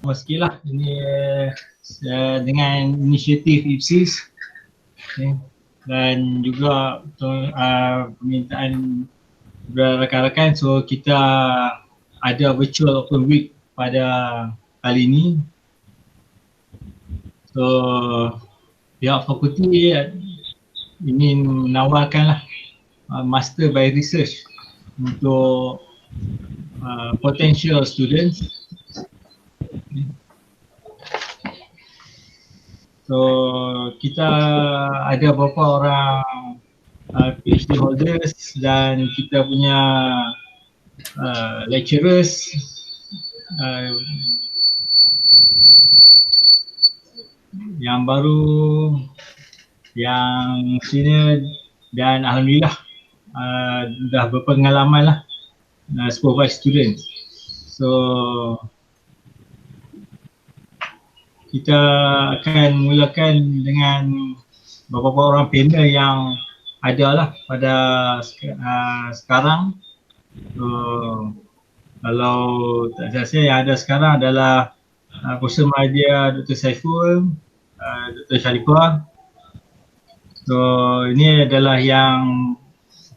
sikit lah ini dengan inisiatif IPSIS dan juga permintaan rakan-rakan, so kita ada virtual open week pada kali ini. So pihak fakulti ingin menawarkan master by research untuk potential students. So kita ada beberapa orang PhD holders dan kita punya lecturers yang baru, yang senior, dan alhamdulillah dah berpengalaman lah supervise students. So kita akan mulakan dengan beberapa orang panel yang ada lah pada sekarang. So kalau tak salah saya yang ada sekarang adalah Profesor Mahathir Dr. Saiful, Dr. Sharifah. So ini adalah yang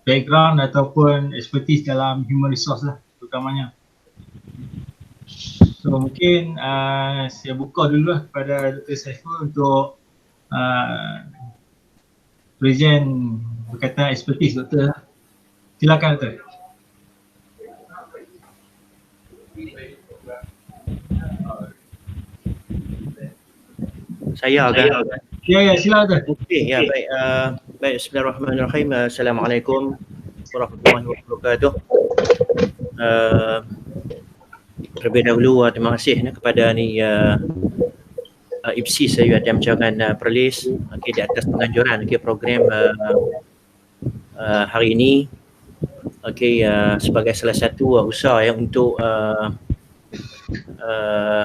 background ataupun expertise dalam human resource lah terutamanya. So mungkin saya buka dulu lah kepada Dr. Saiful untuk present berkaitan expertise Dr. Silakan Dr. Saya agak Ya, silakan. Okey, ya baik. Baik, bismillahirrahmanirrahim. Assalamualaikum warahmatullahi wabarakatuh. Terlebih dahulu terima kasih kepada IPSIS UiTM Cawangan Perlis di atas penganjuran program hari ini. Sebagai salah satu usaha yang untuk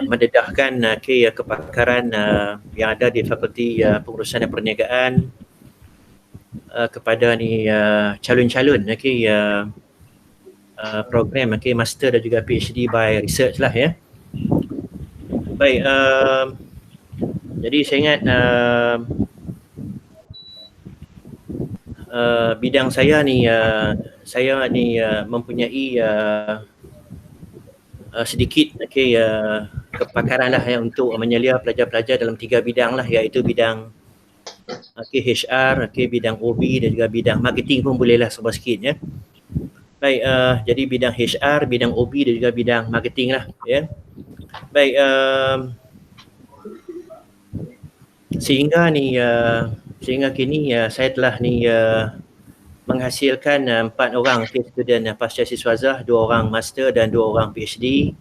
mendedahkan kepakaran yang ada di Fakulti Pengurusan dan Perniagaan kepada calon-calon program master dan juga PhD by research lah ya. Baik, jadi saya ingat bidang saya mempunyai sedikit kepakaran lah untuk menyelia pelajar-pelajar dalam 3 bidang lah, iaitu bidang HR, bidang OB dan juga bidang marketing pun bolehlah sebut sikit ya. Baik, jadi bidang HR, bidang OB dan juga bidang marketing lah ya. Baik, sehingga kini saya telah menghasilkan 4 orang student pasca siswazah, 2 orang master dan 2 orang PhD,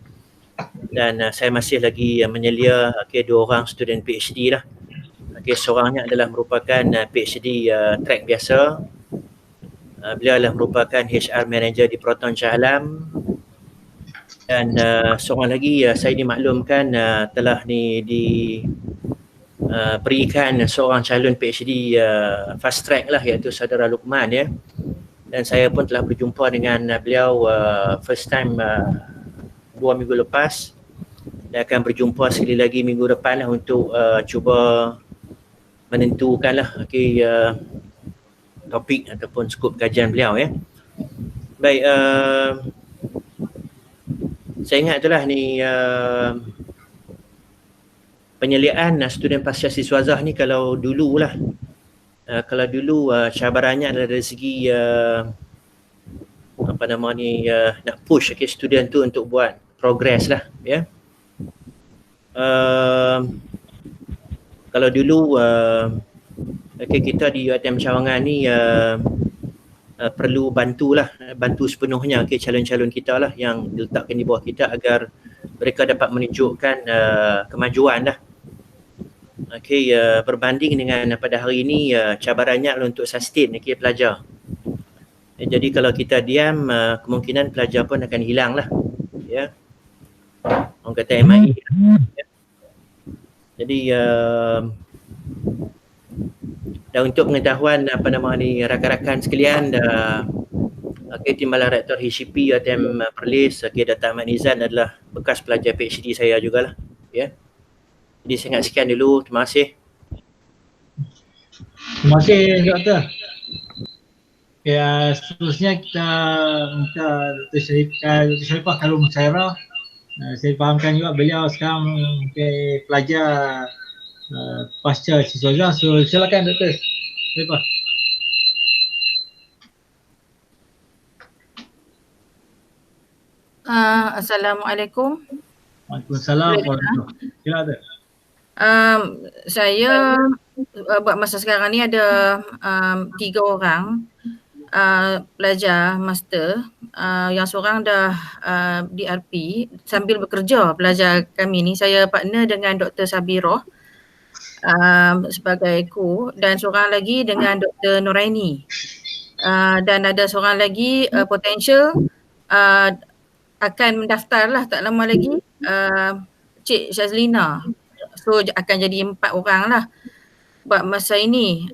dan saya masih lagi menyelia 2 orang student PhD lah. Seorangnya adalah merupakan PhD track biasa. Beliau adalah merupakan HR manager di Proton Shah Alam, dan seorang lagi saya dimaklumkan telah berikan seorang calon PhD fast track lah, iaitu saudara Luqman ya. Dan saya pun telah berjumpa dengan beliau first time 2 minggu lepas, dan akan berjumpa sekali lagi minggu depan lah untuk cuba menentukan lah topik ataupun skop kajian beliau ya. Baik, saya ingat itulah penyeliaan student pasca siswazah ni kalau dulu cabarannya adalah dari segi nak push student tu untuk buat progress lah ya. Kalau dulu kita di UiTM Cawangan ni perlu bantu sepenuhnya calon-calon kita lah yang diletakkan di bawah kita agar mereka dapat menunjukkan kemajuan lah. Berbanding dengan pada hari ini cabarannya untuk sustain pelajar. Jadi kalau kita diam, kemungkinan pelajar pun akan hilang lah ya. Orang kata MIA ya. Jadi dan untuk pengetahuan rakan-rakan sekalian, Timbalan Rektor HCP UiTM Perlis, Dato' Ahmad Nizan adalah bekas pelajar PhD saya jugalah Ya. Jadi saya ingat sekian dulu. Terima kasih. Terima kasih Doktor. Ya, seterusnya kita minta Dr. Sharifah kalau musyawarah. Saya fahamkan juga beliau sekarang pelajar pasca siswa. So silakan Dr. Sharifah. Assalamualaikum. Waalaikumsalam warahmatullahi wabarakatuh. Silakan. Saya buat masa sekarang ni ada 3 orang pelajar master. Yang seorang dah DRP sambil bekerja pelajar kami ni. Saya partner dengan Dr. Sabiroh sebagai co dan seorang lagi dengan Dr. Noraini. Dan ada seorang lagi potential akan mendaftar lah tak lama lagi, Cik Syazlina. So akan jadi 4 orang lah buat masa ini.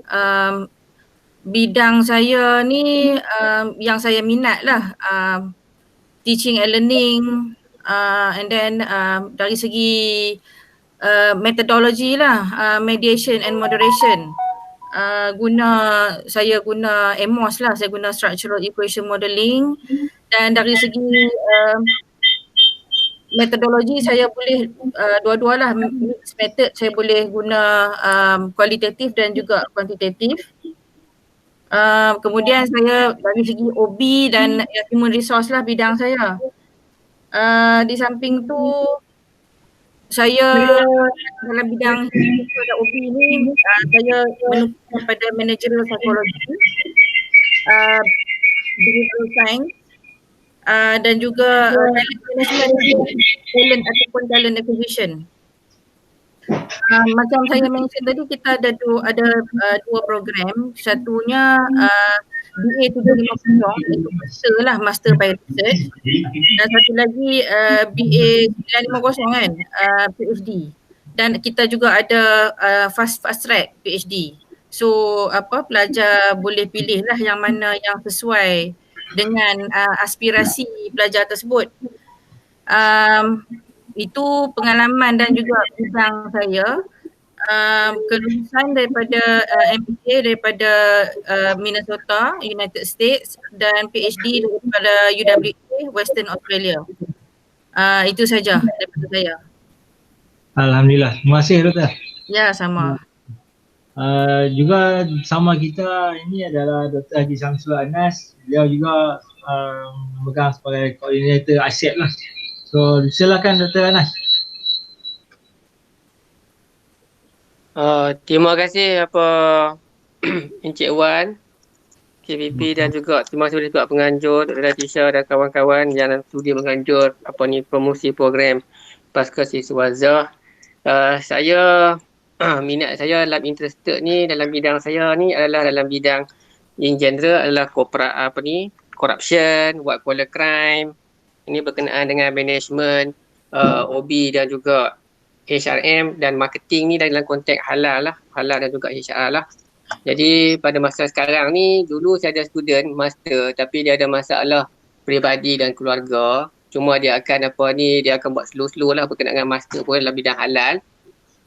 Bidang saya ni yang saya minat lah, teaching and learning, and then dari segi methodology lah, mediation and moderation. Saya guna AMOS lah, saya guna structural equation modelling, dan dari segi metodologi saya boleh dua-dua lah, mixed method. Saya boleh guna kualitatif dan juga kuantitatif. Kemudian saya dari segi OB dan human resource lah bidang saya. Di samping tu saya dalam bidang dan OB ni saya menukar kepada managerial psychology, behavioral science, dan juga talent ataupun talent acquisition. Macam saya mention tadi, kita ada dua program. Satunya BA 750 itu master lah, Master by Research, dan satu lagi BA 950 kan, PhD. Dan kita juga ada fast track PhD. So pelajar boleh pilih lah yang mana yang sesuai dengan aspirasi pelajar tersebut. Itu pengalaman dan juga bidang saya. Kelulusan daripada MBA daripada Minnesota, United States, dan PhD daripada UWA, Western Australia. Itu saja daripada saya. Alhamdulillah. Terima kasih Doktor. Ya, sama. Juga sama kita ini adalah Dr. Haji Samsul Anas. Beliau juga memegang sebagai koordinator ASEP lah. So silakan Dr. Anas. Terima kasih Encik Wan, KPP, dan juga terima kasih juga penganjur Dr. Latisha dan kawan-kawan yang sudi menganjur promosi program pasca siswa ZAH. Saya minat saya dalam interested ni dalam bidang saya ni adalah dalam bidang in general adalah corruption, white collar crime. Ini berkenaan dengan management, OB dan juga HRM dan marketing ni dalam konteks halal dan juga HR lah. Jadi pada masa sekarang ni, dulu saya ada student master tapi dia ada masalah peribadi dan keluarga. Cuma dia akan dia akan buat slow-slow lah berkenaan dengan master pun dalam bidang halal.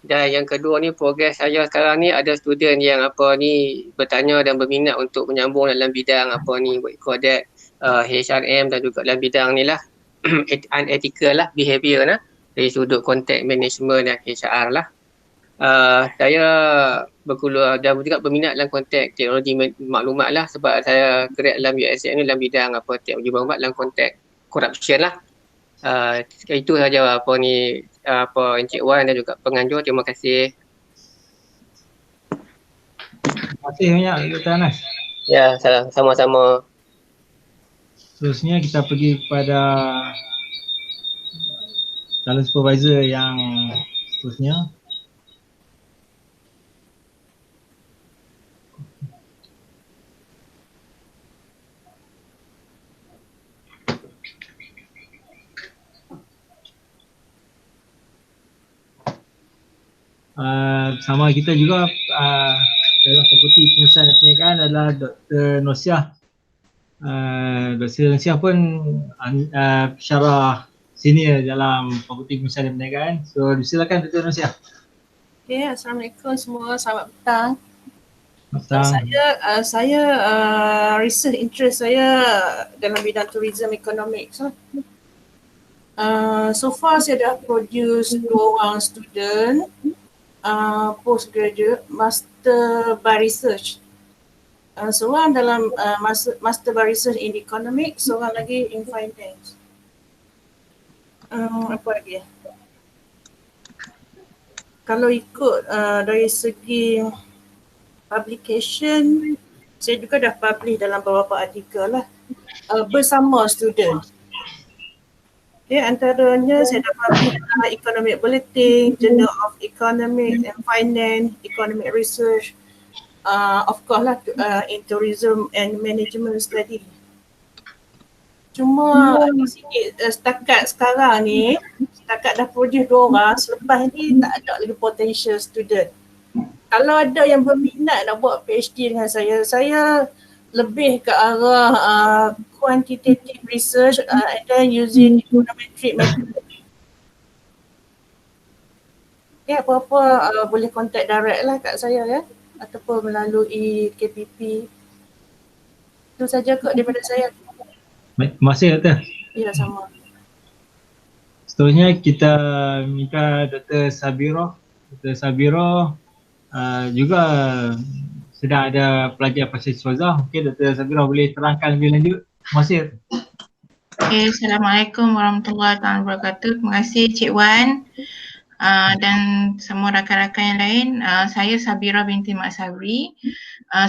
Dan yang kedua ni, progres saya sekarang ni ada student yang bertanya dan berminat untuk menyambung dalam bidang HRM dan juga dalam bidang ni lah unethical lah behavior lah dari sudut konteks management dan HR lah. Saya berkuliah dan juga berminat dalam konteks teknologi maklumat lah, sebab saya kerja dalam USM ni dalam bidang teknologi maklumat dalam konteks corruption lah. Itu saja Encik Wan dan juga penganjur. Terima kasih. Terima kasih banyak Dr. Anas. Ya, sama-sama. Seterusnya kita pergi kepada talent supervisor yang seterusnya. Sama kita juga dalam Fakulti Pengurusan dan Perniagaan adalah Dr. Nosiah. Dr. Nosiah pun secara senior dalam Fakulti Pengurusan dan Perniagaan. So silakan Dr. Nursia. Okay, Assalamualaikum semua, selamat petang. Petang. Saya research interest saya dalam bidang tourism economics. So far saya dah produce 2 orang student postgraduate master by research. Seorang dalam master by research in economics, seorang lagi in finance. Apa lagi? Kalau ikut dari segi publication, saya juga dah publish dalam beberapa artikel lah bersama student. Okay, antaranya saya dah publish dalam Economic Bulletin, Journal of Economics and Finance, Economic Research, of course lah in Tourism and Management Study. Cuma setakat sekarang ni, setakat dah produce 2 orang, selepas ni tak ada lagi potential student. Kalau ada yang berminat nak buat PhD dengan saya lebih ke arah quantitative research and then using econometric method. Ya, apa-apa boleh contact direct lah kat saya ya, ataupun melalui KPP. Itu saja kot daripada saya. Baik, terima kasih Dr. Ya, sama. Seterusnya kita minta Dr. Sabiro. Dr. Sabiro juga sedang ada pelajar pasca siswaza. Mungkin Dr. Sabiro boleh terangkan lebih lanjut. Terima kasih. Okay, Assalamualaikum warahmatullahi wabarakatuh. Terima kasih Cik Wan dan semua rakan-rakan yang lain. Saya Sabira binti Mak Sabri.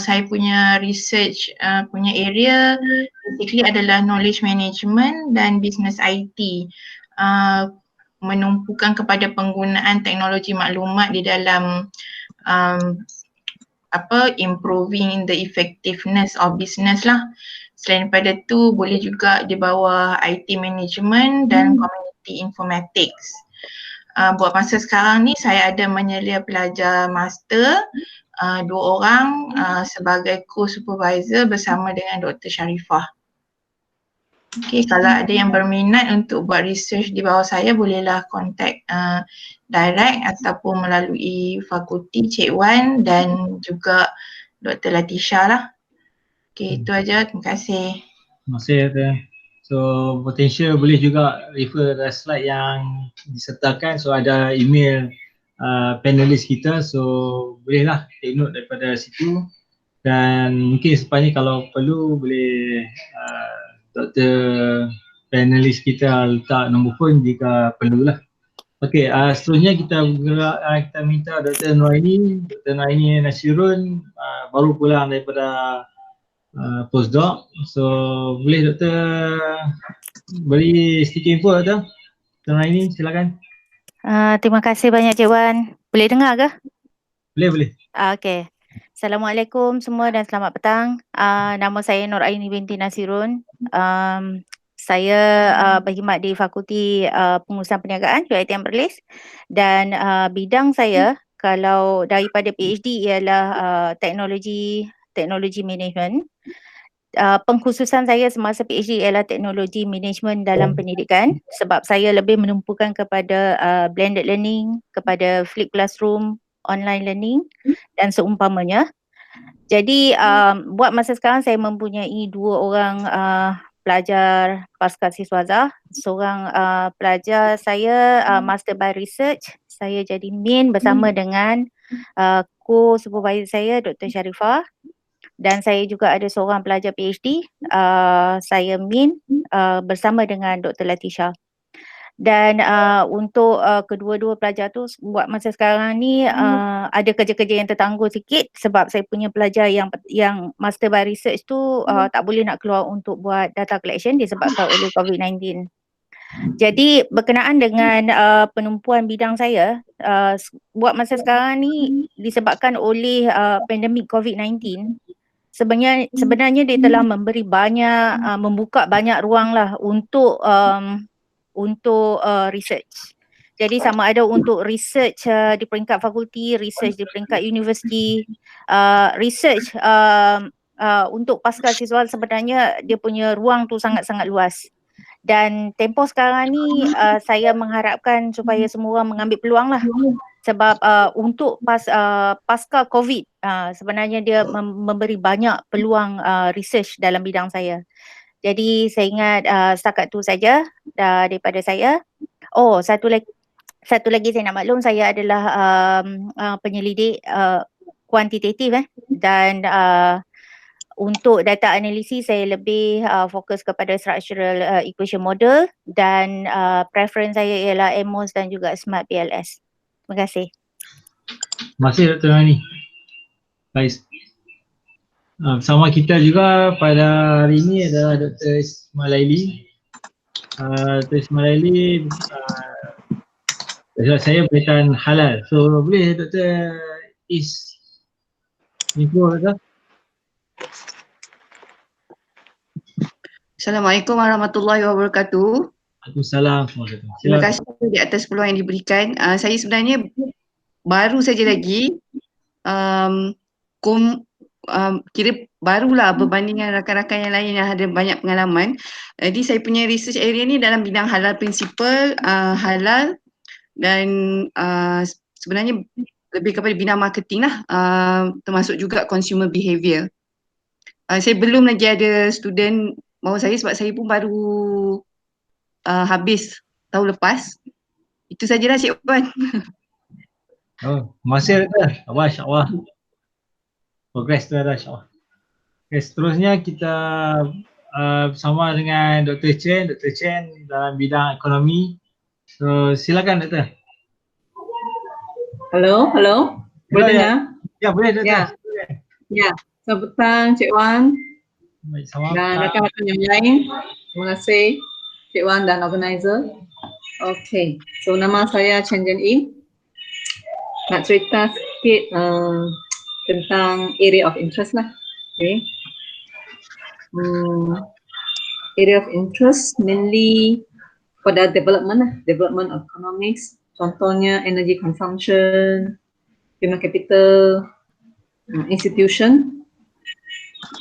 Saya punya research punya area basically adalah knowledge management dan business IT. Menumpukan kepada penggunaan teknologi maklumat di dalam improving the effectiveness of business lah. Selain daripada tu boleh juga di bawah IT management dan community informatics. Buat masa sekarang ni saya ada menyelia pelajar master 2 orang sebagai co-supervisor bersama dengan Dr. Sharifah. Okay, kalau ada yang berminat untuk buat research di bawah saya bolehlah contact direct ataupun melalui fakulti Cik Wan dan juga Dr. Latisha lah. Okay, itu aja. Terima kasih. Terima kasih Dr. So potential boleh juga refer ke slide yang disertakan. So ada email panelis kita, so bolehlah take note daripada situ. Dan mungkin selepas ni kalau perlu boleh Dr. panelis kita letak nombor phone jika perlulah. Okey, seterusnya kita minta Dr. Noraini. Dr. Noraini Nasirun baru pulang daripada postdoc. So boleh Doktor beri sedikit info Doktor? Dr. Noraini silakan. Terima kasih banyak Cik Wan. Boleh dengar ke? Boleh. Okey. Assalamualaikum semua dan selamat petang. Nama saya Noraini binti Nasirun. Saya berkhidmat di Fakulti Pengurusan Perniagaan UiTM Perlis dan bidang saya kalau daripada PhD ialah teknologi management. Pengkhususan saya semasa PhD ialah teknologi management dalam pendidikan sebab saya lebih menumpukan kepada blended learning, kepada flipped classroom, online learning dan seumpamanya. Jadi buat masa sekarang saya mempunyai 2 orang pelajar pasca siswaza. Seorang pelajar saya master by research, saya jadi main bersama dengan co-supervisor saya Dr. Sharifah. Dan saya juga ada seorang pelajar PhD, saya main bersama dengan Dr. Latisha. Dan untuk kedua-dua pelajar tu buat masa sekarang ni ada kerja-kerja yang tertangguh sikit sebab saya punya pelajar yang master by research tu tak boleh nak keluar untuk buat data collection disebabkan oleh COVID-19. Jadi berkenaan dengan penumpuan bidang saya, buat masa sekarang ni disebabkan oleh pandemik COVID-19, sebenarnya dia telah memberi banyak membuka banyak ruang lah untuk research. Jadi sama ada untuk research di peringkat fakulti, research di peringkat universiti, research untuk pasca siswa sebenarnya dia punya ruang tu sangat-sangat luas. Dan tempoh sekarang ni saya mengharapkan supaya semua orang mengambil peluang lah. Sebab untuk pasca COVID sebenarnya dia memberi banyak peluang research dalam bidang saya. Jadi saya ingat setakat tu saja daripada saya. Oh, satu lagi saya nak maklum, saya adalah penyelidik kuantitatif dan untuk data analisis saya lebih fokus kepada structural equation model dan preference saya ialah AMOS dan juga Smart PLS. Terima kasih. Terima kasih Dr. Mani. Baik. Bersama kita juga pada hari ini adalah Dr. Ismaili. Dr. Ismaili saya berkaitan halal. So boleh Dr. Is info ke? Assalamualaikum warahmatullahi wabarakatuh. Waalaikumsalam. Terima kasih di atas peluang yang diberikan. Saya sebenarnya baru saja lagi kira barulah berbandingkan rakan-rakan yang lain yang ada banyak pengalaman. Jadi saya punya research area ni dalam bidang halal prinsipal, halal dan sebenarnya lebih kepada bidang marketing lah, termasuk juga consumer behaviour. Saya belum lagi ada student bawah saya sebab saya pun baru habis tahun lepas. Itu sajalah Cik Wan. Oh, masih ada. Masya-Allah. Progress tu ada insya-Allah. Okay, seterusnya kita bersama dengan Dr. Chen. Dr. Chen dalam bidang ekonomi. So silakan Dr. Halo. Boleh dengar? Ya, boleh Dr. Ya. Selamat petang Cik Wan dan rakan-rakan yang lain. Terima kasih Cik Wan dan organizer. Okay, so nama saya Chen Jen Im. Nak cerita sikit tentang area of interest lah. Okay. Area of interest mainly pada development economics. Contohnya energy consumption, human capital, institution.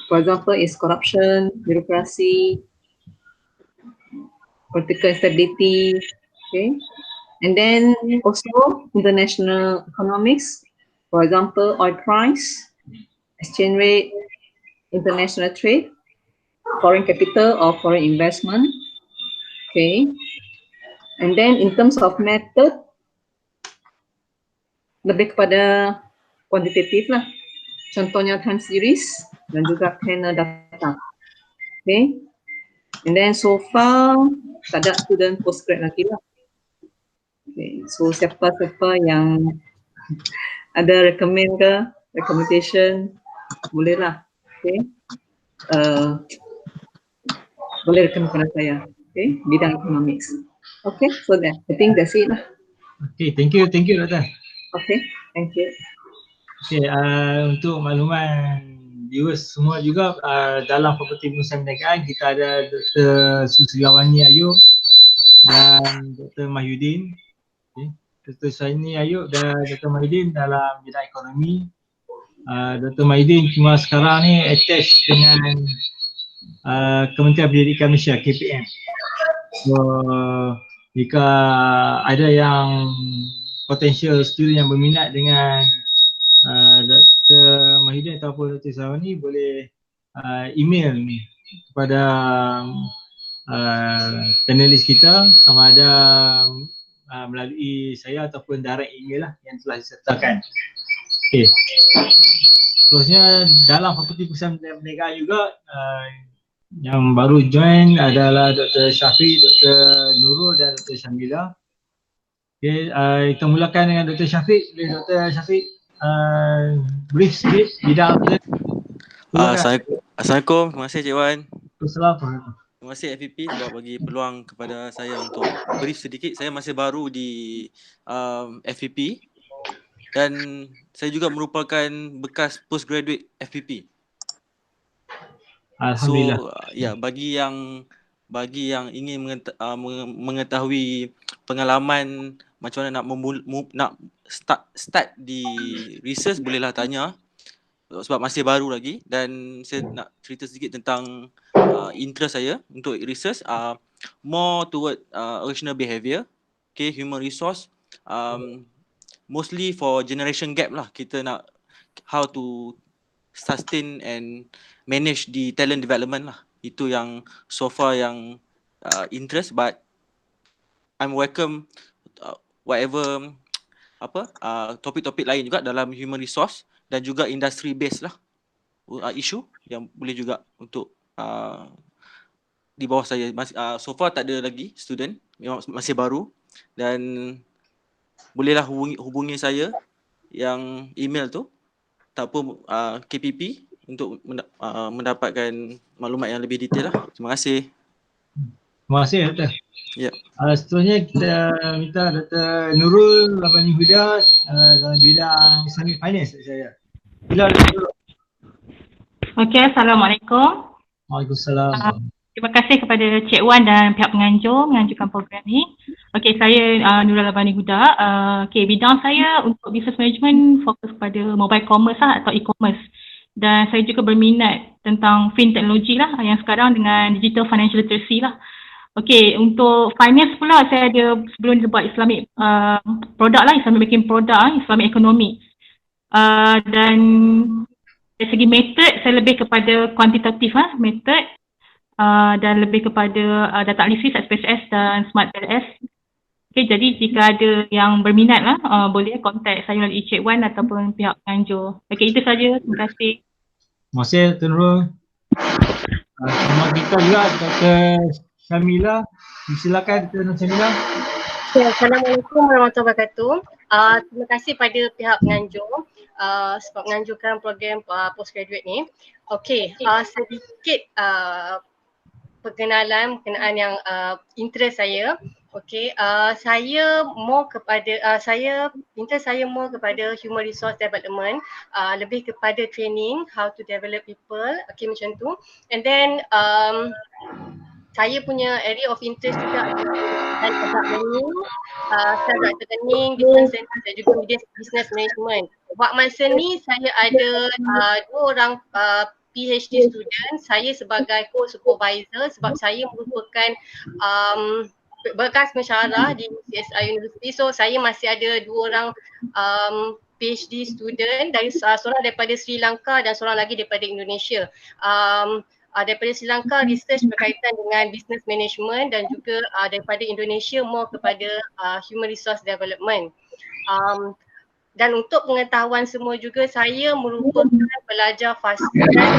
For example, is corruption, bureaucracy, political instability, okay. And then also international economics, for example, oil price, exchange rate, international trade, foreign capital or foreign investment, okay. And then in terms of method, lebih kepada kuantitatif lah. Contohnya time series dan juga planner data. Okay. And then so far tak ada student postgrad lagi lah. Okay. So siapa-siapa yang ada recommendation boleh lah. Okay. Boleh recommend kepada saya. Okay. Bidang economics. Okay. So that I think that's it lah. Okay. Thank you Dr. Okay. Thank you. Okay. Untuk makluman viewers semua juga, dalam Fakulti Pengurusan Perniagaan kita ada Dr. Susriawani Ayub dan Dr. Mahyudin. Okay. Dr. Susriawani Ayub dan Dr. Mahyudin dalam bidang ekonomi. Dr. Mahyudin cuma sekarang ni attached dengan Kementerian Pendidikan Malaysia, KPM. So jika ada yang potential student yang berminat dengan Dr. Mahyudin ataupun Dr. Susriawani boleh email ni kepada panelis kita, sama ada melalui saya ataupun direct email lah yang telah disertakan. Okay. Seterusnya dalam Fakulti Pengurusan Perniagaan juga yang baru join adalah Dr. Syafiq, Dr. Nurul dan Dr. Syamila. Okay, kita mulakan dengan Dr. Syafiq. Boleh Dr. Syafiq brief sikit bidang apa? Assalamualaikum. Terima kasih Cik Wan. Assalamualaikum. Terima kasih FPP sebab bagi peluang kepada saya untuk brief sedikit. Saya masih baru di FPP dan saya juga merupakan bekas postgraduate FPP. Alhamdulillah. So ya, bagi yang ingin mengetahui pengalaman macam mana nak start di research, bolehlah tanya sebab masih baru lagi. Dan saya nak cerita sedikit tentang interest saya untuk research. more toward original behaviour, okay, human resource, mostly for generation gap lah. Kita nak how to sustain and manage the talent development lah. Itu yang so far yang interest, but I'm welcome whatever topik-topik lain juga dalam human resource dan juga industry based lah isu yang boleh juga untuk di bawah saya. So far tak ada lagi student, memang masih baru, dan bolehlah hubungi saya yang email tu ataupun KPP untuk mendapatkan maklumat yang lebih detail lah. Terima kasih. Terima kasih Dr. Ya. Seterusnya kita minta Dr. Nurul Rabbani Huda dalam bidang Islamic Finance saya. Bila Dr. Okey, Assalamualaikum. Waalaikumsalam. Terima kasih kepada Cik Wan dan pihak penganjur menganjurkan program ni. Okey, saya Nurul Rabbani Huda. Okey, bidang saya untuk business management fokus pada mobile commerce lah, atau e-commerce. Dan saya juga berminat tentang fintechnology lah yang sekarang dengan digital financial literacy lah. Okey, untuk finance pula saya ada sebelum dia buat Islamic product lah, Islamic banking product, Islamic economics. Dan dari segi method saya lebih kepada kuantitatif lah, method dan lebih kepada data analisis, SPSS dan Smart PLS. Okey, jadi jika ada yang berminat lah, boleh contact saya melalui Cik Wan ataupun pihak penganjur. Okey, itu saja. Terima kasih. Terima kasih Dr. Nurul. Sama kita juga Dr. Syamila. Silakan Dr. Syamila. Assalamualaikum warahmatullahi wabarakatuh. Terima kasih pada pihak penganjur sebab menganjurkan program postgraduate ni. Okey, sedikit perkenalan berkenaan yang interest saya. Okey, saya more kepada interest saya more kepada human resource development, lebih kepada training, how to develop people, okey macam tu. And then saya punya area of interest juga dan learning, self learning, business center dan juga business management. Buat masa ni saya ada 2 orang PhD student, saya sebagai co-supervisor sebab saya merupakan bekas pensyarah di CSI University. So saya masih ada 2 orang PhD student, dari seorang daripada Sri Lanka dan seorang lagi daripada Indonesia. Daripada Sri Lanka research berkaitan dengan business management dan juga daripada Indonesia more kepada human resource development. Dan untuk pengetahuan semua juga, saya merupakan pelajar fast track. Saya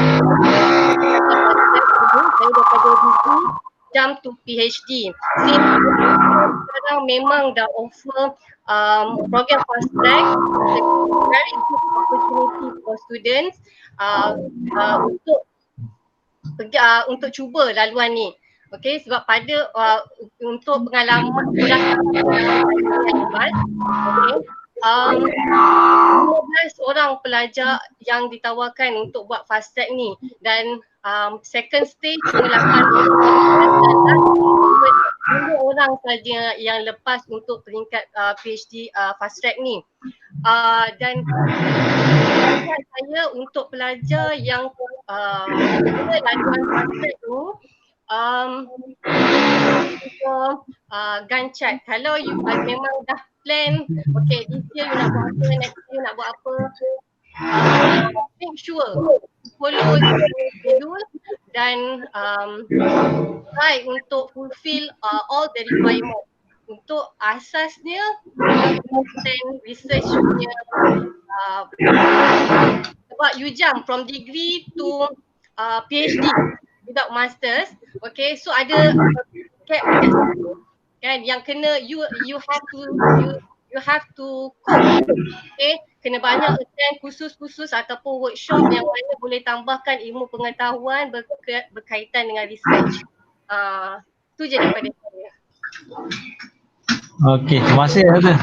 daripada degree jump to PhD. Sekarang memang dah offer program fast track, very good opportunity for students untuk cuba laluan ni. Okey, sebab pada untuk pengalaman yang hebat, okey, 15 orang pelajar yang ditawarkan untuk buat fast track ni, dan second stage cuma 8 orang saja yang lepas untuk peringkat PhD fast track ni. Dan saya untuk pelajar yang laluan fast track tu Gantt chart. Kalau you memang dah plan, okay, this year you nak buat apa, next year nak buat apa, make sure follow schedule dan try untuk fulfill all the requirement. Untuk asasnya dan research punya sebab you jump from degree to PhD without masters, okay, so ada cap kan yang kena you have to cope, okay, kena banyak attend kursus-kursus ataupun workshop yang mana boleh tambahkan ilmu pengetahuan berkaitan dengan research. Tu je daripada saya. Okey, terima kasih Dr.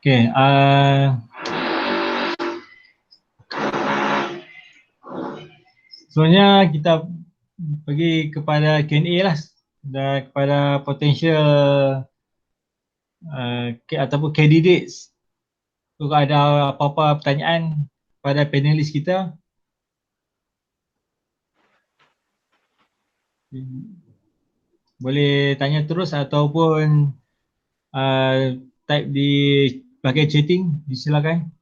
Okey, sebenarnya kita pergi kepada Q&A lah, dan kepada potential ataupun candidates. Kalau ada apa-apa pertanyaan pada panelis kita, Boleh tanya terus ataupun type di bahagian chatting, disilakan.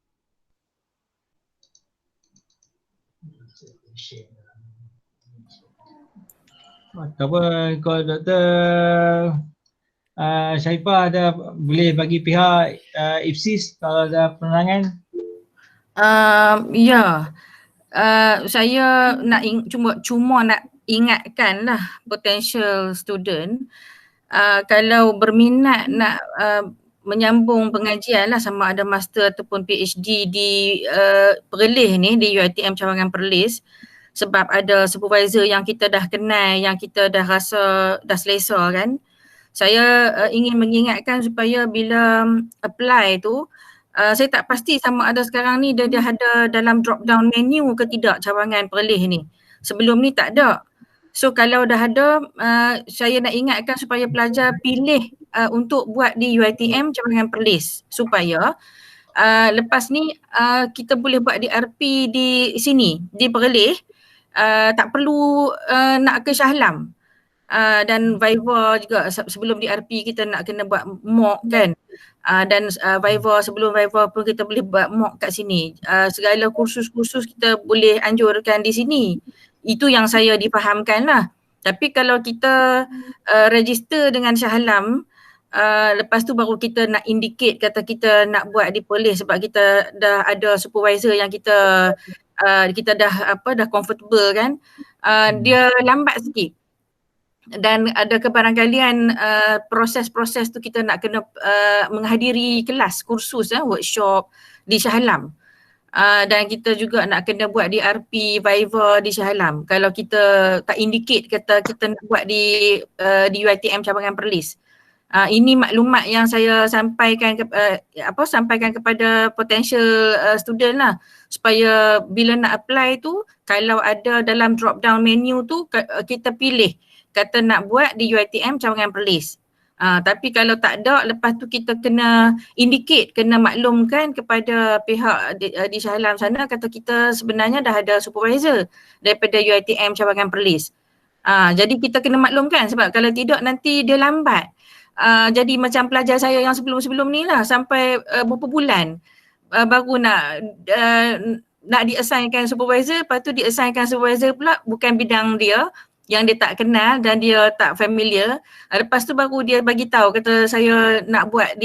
Ataupun kalau Dr. Syaifah ada boleh bagi pihak IPSIS kalau ada penerangan. Ya, saya nak cuma nak ingatkan lah potential student kalau berminat nak menyambung pengajian lah sama ada master ataupun PhD di Perlis ni, di UiTM Cawangan Perlis, sebab ada supervisor yang kita dah kenal, yang kita dah rasa dah selesa kan. Saya ingin mengingatkan supaya bila apply tu, saya tak pasti sama ada sekarang ni dia ada dalam drop down menu ke tidak Cawangan Perlis ni. Sebelum ni tak ada. So kalau dah ada, saya nak ingatkan supaya pelajar pilih untuk buat di UiTM Cawangan Perlis supaya lepas ni kita boleh buat di RP di sini, di Perlis, tak perlu nak ke Shah Alam. Dan Viva juga sebelum di RP kita nak kena buat mock kan. Dan Viva, sebelum Viva pun kita boleh buat mock kat sini. Segala kursus-kursus kita boleh anjurkan di sini. Itu yang saya difahamkan lah. Tapi kalau kita register dengan Shah Alam, lepas tu baru kita nak indicate kata kita nak buat di Perlis sebab kita dah ada supervisor yang kita dah comfortable kan. Dia lambat sikit. Dan ada kebarangkalian proses-proses tu kita nak kena menghadiri kelas, kursus, workshop di Shah Alam. Dan kita juga nak kena buat di RP, Viva di Shah Alam. Kalau kita tak indicate kata kita nak buat di UiTM Cawangan Perlis. Ini maklumat yang saya sampaikan kepada potential student lah, supaya bila nak apply tu kalau ada dalam drop down menu tu kita pilih kata nak buat di UiTM Cawangan Perlis. Tapi kalau tak ada, lepas tu kita kena indicate, kena maklumkan kepada pihak di Shah Alam sana kata kita sebenarnya dah ada supervisor daripada UiTM Cawangan Perlis. Jadi kita kena maklumkan sebab kalau tidak nanti dia lambat. Jadi macam pelajar saya yang sebelum-sebelum ni lah sampai berapa bulan baru nak di-assignkan supervisor, lepas tu di-assignkan supervisor pula bukan bidang dia, yang dia tak kenal dan dia tak familiar. Lepas tu baru dia bagi tahu kata saya nak buat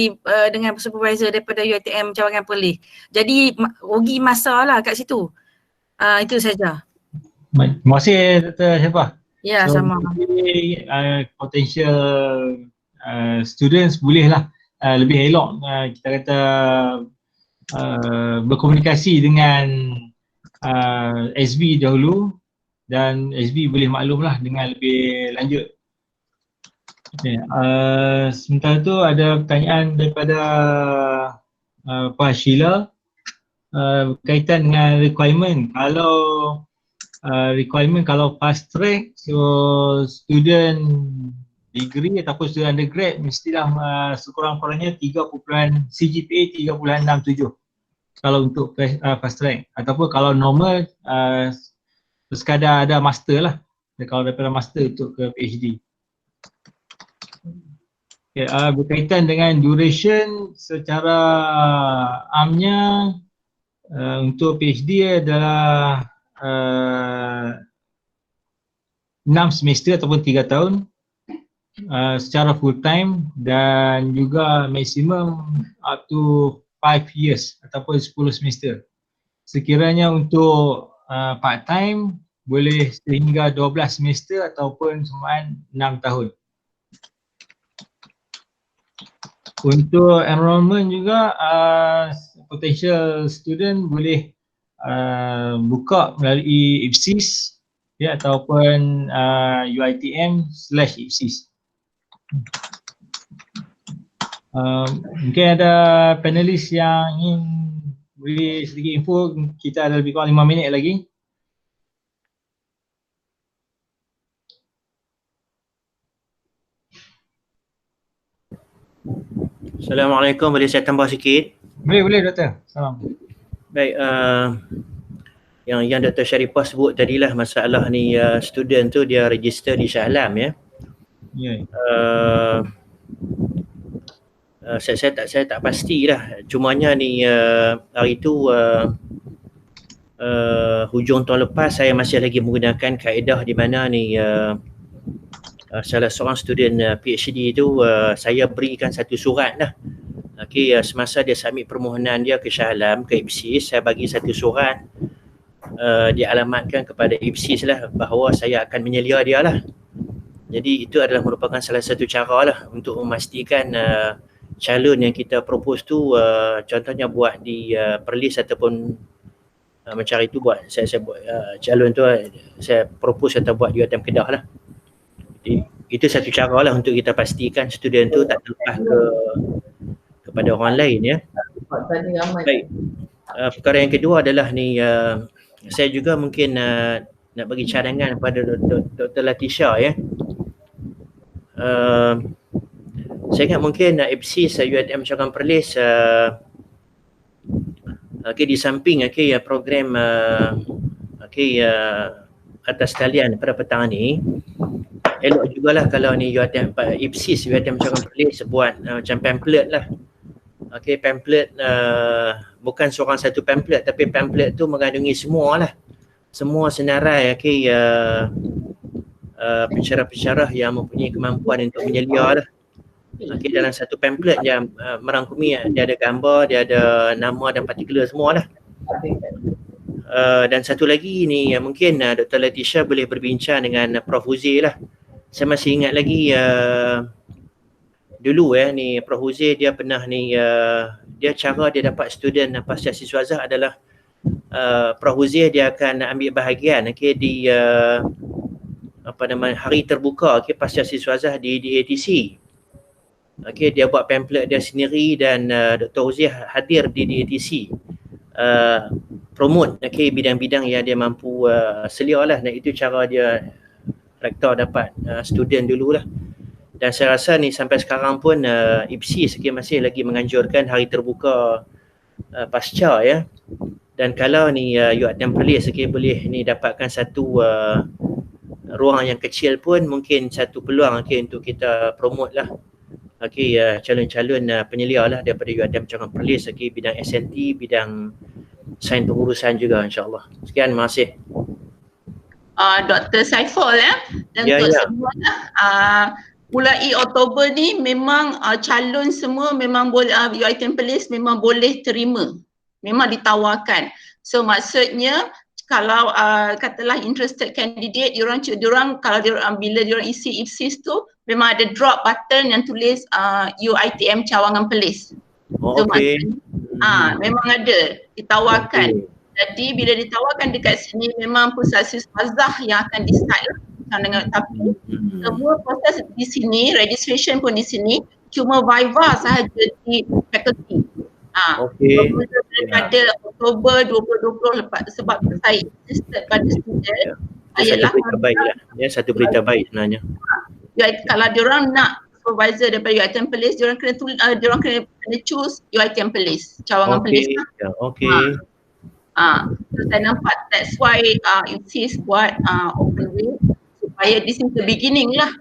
dengan supervisor daripada UiTM Cawangan Perlis. Jadi rugi masa lah kat situ. Itu saja. Terima kasih Dr. Syaifah. Ya, sama. Potential students bolehlah lebih elok kita kata berkomunikasi dengan SB dahulu, dan SB boleh maklumlah dengan lebih lanjut. Okay. Sementara tu ada pertanyaan daripada Pak Sheila berkaitan dengan requirement. Kalau fast track, so student degree ataupun student undergrad mestilah sekurang-kurangnya CGPA 3.67 kalau untuk fast track, ataupun kalau normal sekadar ada master lah, kalau daripada master untuk ke PhD. Okay, berkaitan dengan duration secara amnya untuk PhD adalah 6 semester ataupun 3 tahun secara full time, dan juga maksimum up to 5 years ataupun 10 semester. Sekiranya untuk part time boleh sehingga 12 semester ataupun semuanya 6 tahun. Untuk enrollment juga potential student boleh buka melalui IPSIS ya, ataupun UiTM/IPSIS. Mungkin ada panelis yang ingin beri sedikit info, kita ada lebih kurang 5 minit lagi. Assalamualaikum, boleh saya tambah sikit? Boleh Doktor. Salam. Baik, yang Dr. Sharifah sebut tadilah masalah ni student tu dia register di Shah Alam ya. Saya tak pastilah. Cumanya ni hari tu hujung tahun lepas saya masih lagi menggunakan kaedah di mana ni salah seorang student PhD tu saya berikan satu surat lah. Okey, semasa dia submit permohonan dia ke Shah Alam, ke IPSIS, saya bagi satu surat dialamatkan kepada IPSIS lah bahawa saya akan menyelia dia lah. Jadi itu adalah merupakan salah satu cara lah untuk memastikan calon yang kita propose tu contohnya buat di Perlis ataupun macam itu buat saya buat calon tu saya propose atau buat di UiTM Kedah lah. Jadi, itu satu cara lah untuk kita pastikan student tu tak terlepas kepada orang lain ya. Baik. Perkara yang kedua adalah ni saya juga mungkin nak bagi cadangan kepada Dr. Latisha ya. Saya ingat mungkin IPSIS UiTM Cawangan Perlis di samping program atas talian pada petang ni, elok jugalah kalau ni IPSIS UiTM Cawangan Perlis buat macam pamphlet lah. Pamphlet bukan seorang satu pamphlet tapi pamphlet tu mengandungi semua senarai pensyarah-pensyarah yang mempunyai kemampuan untuk menyelia lah. Dalam satu pamphlet yang merangkumi dia ada gambar, dia ada nama dan partikular semua lah. Dan satu lagi ni mungkin Dr. Latisha boleh berbincang dengan Prof. Huzi lah. Saya masih ingat lagi dulu ni Prof. Huzi dia pernah ni dia cara dia dapat student pasca siswazah adalah Prof. Huzi dia akan ambil bahagian di hari terbuka pasca siswazah di ATC. Dia buat pamphlet dia sendiri dan Dr. Huzi hadir di ATC promote bidang-bidang yang dia mampu selia lah. Dan itu cara dia rektor dapat student dululah. Dan saya rasa ni sampai sekarang pun IPSIS masih lagi menganjurkan hari terbuka pasca ya. Dan kalau ni UiTM Perlis boleh ni dapatkan satu ruang yang kecil pun mungkin satu peluang untuk kita promote lah. Calon-calon penyelia lah daripada UiTM Cawangan Perlis bidang SNT, bidang sains pengurusan juga insya-Allah. Sekian, terima kasih. Dr. Saiful dan untuk semua mulai Oktober ni memang calon semua memang boleh UiTM Perlis memang boleh terima, memang ditawarkan. So maksudnya kalau katalah interested candidate, diorang kalau bila diorang isi IPSIS tu memang ada drop button yang tulis UiTM Cawangan Perlis. So maksudnya memang ada ditawarkan. Jadi bila ditawarkan dekat sini memang pusat siswazah yang akan decide lah. Tapi semua proses di sini, registration pun di sini, cuma viva sahaja di faculty. Daripada Oktober 2020 lepas sebab saya insisted pada student. Satu berita baik lah. Satu berita baik sebenarnya. Kalau diorang nak supervisor daripada UiTM Perlis, diorang kena choose UiTM Perlis, Cawangan Perlis. So saya nampak that's why IPSIS buat open way supaya this is the beginning lah.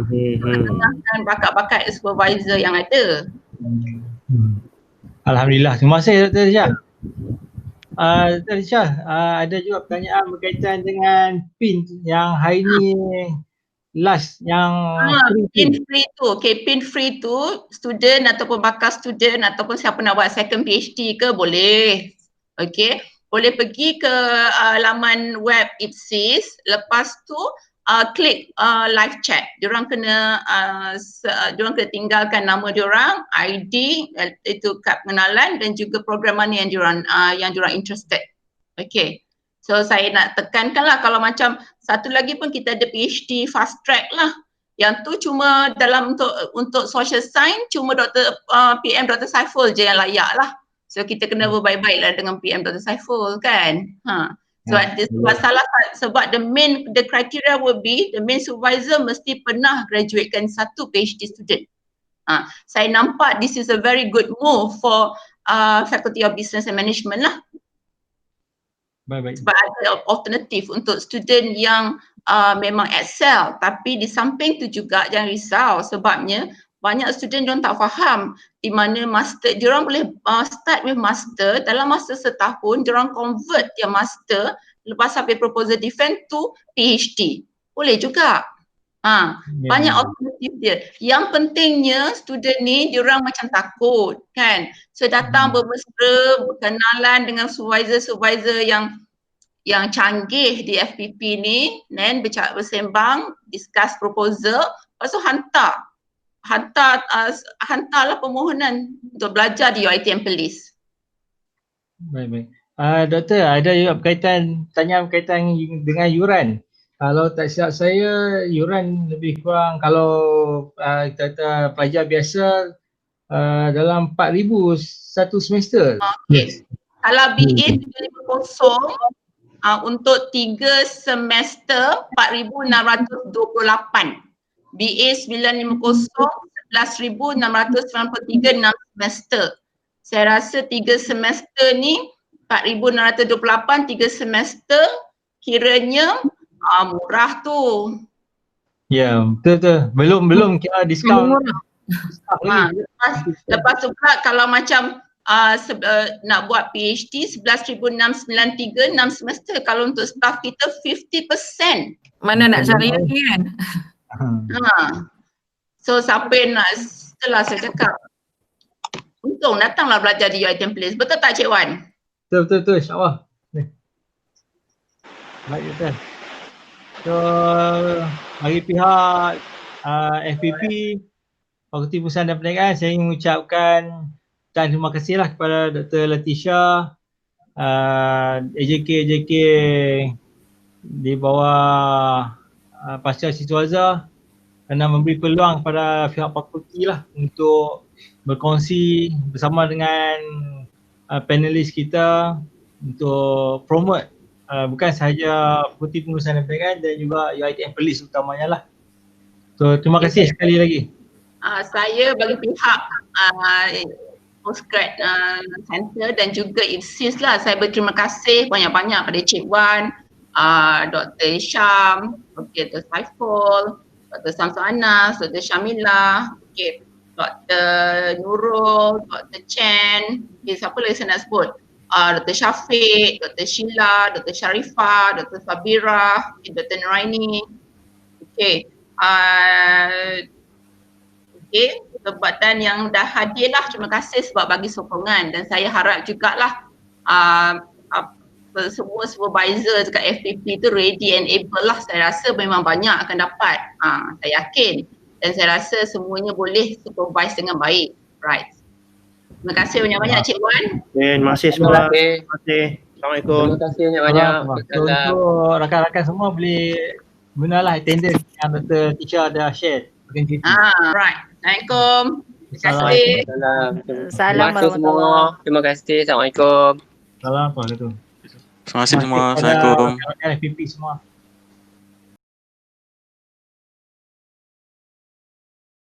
Tengahkan bakat-bakat supervisor yang ada. Alhamdulillah. Terima kasih Dr. Syah. Dr. Syah, ada juga pertanyaan berkaitan dengan PIN yang hari ni last yang PIN free tu. PIN free tu student ataupun bakal student ataupun siapa nak buat second PhD ke boleh. Boleh pergi ke laman web IPSIS, lepas tu klik live chat. Diorang kena tinggalkan nama diorang, ID, itu kad pengenalan dan juga program mana yang diorang interested. So saya nak tekankanlah kalau macam satu lagi pun kita ada PhD fast track lah. Yang tu cuma dalam untuk social science cuma PM Dr. Saiful je yang layak lah. So kita kena berbaik-baik lah dengan PM Dr. Saiful kan. Sebab the criteria will be the main supervisor mesti pernah graduatekan satu PhD student. Saya nampak this is a very good move for Faculty of Business and Management lah. Baik. Sebab ada alternatif untuk student yang memang excel, tapi di samping tu juga jangan risau sebabnya banyak student diorang tak faham di mana master, diorang boleh start with master, dalam masa setahun diorang convert dia master lepas sampai proposal defense tu PhD. Boleh juga. Banyak alternatif dia. Yang pentingnya student ni diorang macam takut kan. So datang bermesra, berkenalan dengan supervisor yang canggih di FPP ni, then bersembang, discuss proposal, lepas tu hantarlah permohonan untuk belajar di UiTM Perlis. Baik. Doktor, ada juga berkaitan dengan yuran. Kalau tak silap saya, yuran lebih kurang kalau kita kata pelajar biasa dalam 4,000 satu semester. Okey. Kalau BA 350 untuk 3 semester 4,628. BA 950 11,693 6 semester. Saya rasa 3 semester ni 4,628 3 semester kiranya murah tu. Ya, betul. Belum kira diskaun. Lepas tu pula kalau macam nak buat PhD 11,693 6 semester. Kalau untuk staff kita 50%. Mana nak cari lagi kan? So siapa yang nak, itulah saya cakap. Untung datanglah belajar di UiTM Perlis. Betul tak Cik Wan? Betul, insyaAllah. Baik betul. So bagi pihak FPP, Fakulti Pengurusan dan Perniagaan, saya ingin mengucapkan terima kasihlah kepada Dr. Latisha, AJK di bawah Pasca Siswaza kerana memberi peluang kepada pihak fakulti lah untuk berkongsi bersama dengan panelis kita untuk promote bukan sahaja Fakulti Pengurusan dan Perniagaan dan juga UiTM Perlis utamanya lah. So terima kasih sekali lagi. Saya bagi pihak Postgrad Center dan juga IPSIS lah, saya berterima kasih banyak-banyak pada Cik Wan, Dr. Syam, Dr. Saiful, Dr. Samsul Anas, Dr. Syamila, Dr. Nurul, Dr. Chen, siapa lagi saya nak sebut? Dr. Syafiq, Dr. Sheila, Dr. Sharifah, Dr. Sabira, Dr. Nuraini. Sebabkan yang dah hadir lah, terima kasih sebab bagi sokongan dan saya harap jugalah semua supervisor dekat FPP tu ready and able lah. Saya rasa memang banyak akan dapat, saya yakin, dan saya rasa semuanya boleh supervise dengan baik. Right. Terima kasih banyak-banyak Cik Wan. Terima kasih semua. Terima kasih. Assalamualaikum. Terima kasih banyak-banyak. Untuk rakan-rakan semua boleh gunalah attendance yang Dr. Tisha dah share. Right. Assalamualaikum. Terima kasih. Salam warahmatullahi. Terima kasih. Assalamualaikum. Assalamualaikum. Terima kasih semua. Assalamualaikum. Rakan-rakan FPP semua.